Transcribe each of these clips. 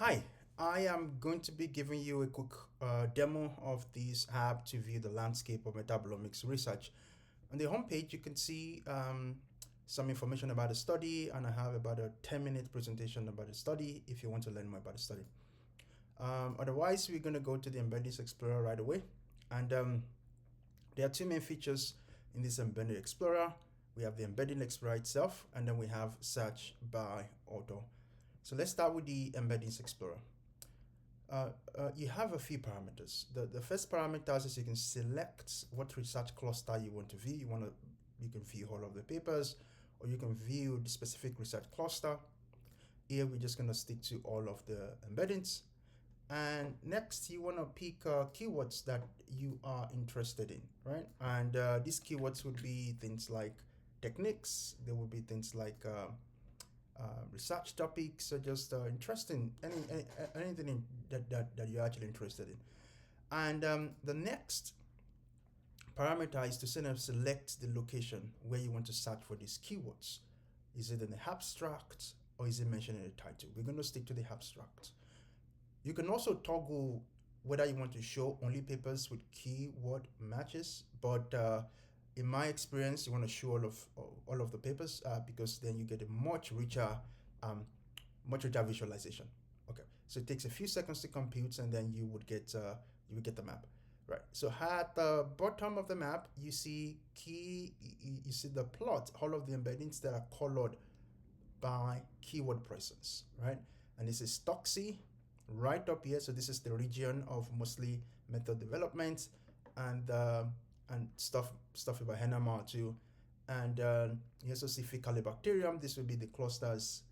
Hi, I am going to be giving you a quick demo of this app to view the landscape of metabolomics research. On the homepage, you can see some information about the study, and I have about a 10-minute presentation about the study if you want to learn more about the study. Otherwise, we're going to go to the Embeddings Explorer right away. And there are two main features in this Embedding Explorer. We have the Embedding Explorer itself, and then we have search by author. So let's start with the Embeddings Explorer. You have a few parameters. The first parameter is you can select what research cluster you want to view. You can view all of the papers, or you can view the specific research cluster. Here we're just going to stick to all of the embeddings. And next, you want to pick keywords that you are interested in, right? And these keywords would be things like techniques. There would be things like research topics, or just interesting, anything that you're actually interested in. And the next parameter is to select the location where you want to search for these keywords. Is it in the abstract, or is it mentioned in the title? We're going to stick to the abstract. You can also toggle whether you want to show only papers with keyword matches, but in my experience, you want to show all of the papers because then you get a much richer visualization. Okay, so it takes a few seconds to compute, and then you would get the map. Right. So at the bottom of the map, you see the plot, all of the embeddings that are colored by keyword presence, right? And this is Stocksy right up here. So this is the region of mostly method development and stuff about NMR2. And you also see Faecalibacterium. This will be the clusters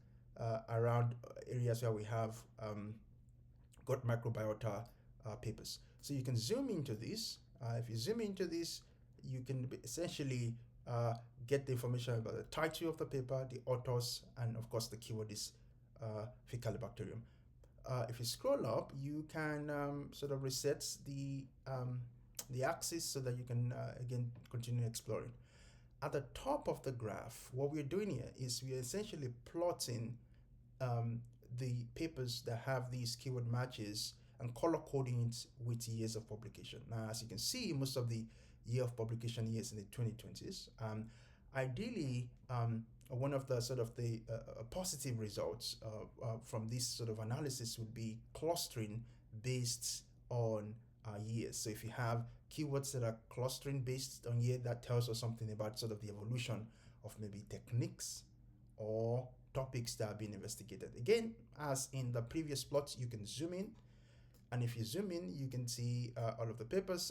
around areas where we have gut microbiota papers. So you can zoom into this. If you zoom into this, you can essentially get the information about the title of the paper, the authors, and of course the keyword is Faecalibacterium. If you scroll up, you can sort of reset the axis so that you can again continue exploring. At the top of the graph, what we're doing here is we're essentially plotting the papers that have these keyword matches and color coding it with years of publication. Now, as you can see, most of the year of publication years in the 2020s. Ideally, one of the sort of the positive results from this sort of analysis would be clustering based on years. So if you have keywords that are clustering based on year, that tells us something about sort of the evolution of maybe techniques or topics that are being investigated. Again, as in the previous plots, you can zoom in. And if you zoom in, you can see all of the papers.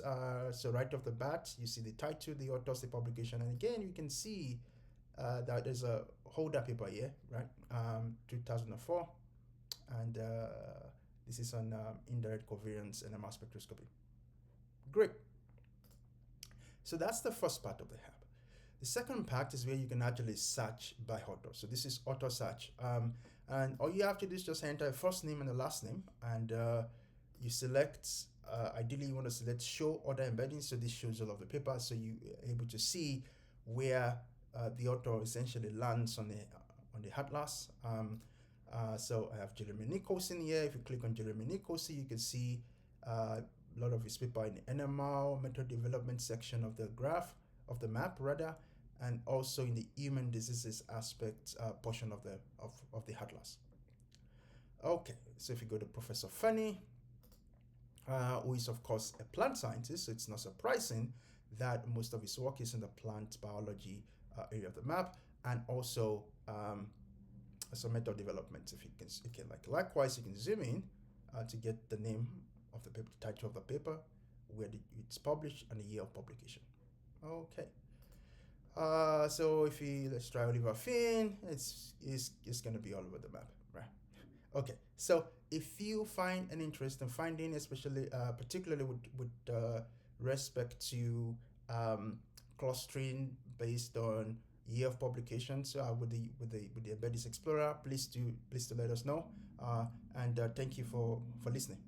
So right off the bat, you see the title, the authors, the publication. And again, you can see that there's a holder paper here, right? 2004. And this is on indirect covariance and NMR spectroscopy. Great. So that's the first part of the app. The second part is where you can actually search by author. So this is author search. And all you have to do is just enter a first name and a last name. And you select, ideally you want to select show other embeddings. So this shows all of the papers. So you're able to see where the author essentially lands on the atlas. So I have Jeremy Nicholson here. If you click on Jeremy Nicholson, you can see a lot of his paper in the NMR method development section of the graph, of the map rather, and also in the human diseases aspect portion of the atlas. Okay, so if you go to Professor Fanny, who is of course a plant scientist, so it's not surprising that most of his work is in the plant biology area of the map, and also some method development. If you can like likewise, you can zoom in to get the name of the paper, the title of the paper, where it's published, and the year of publication. Okay. So if let's try Oliver Finn, it's going to be all over the map, right? Okay. So if you find an interest in finding, especially particularly with respect to clustering based on year of publications with the Embeddings Explorer, please do let us know. And thank you for listening.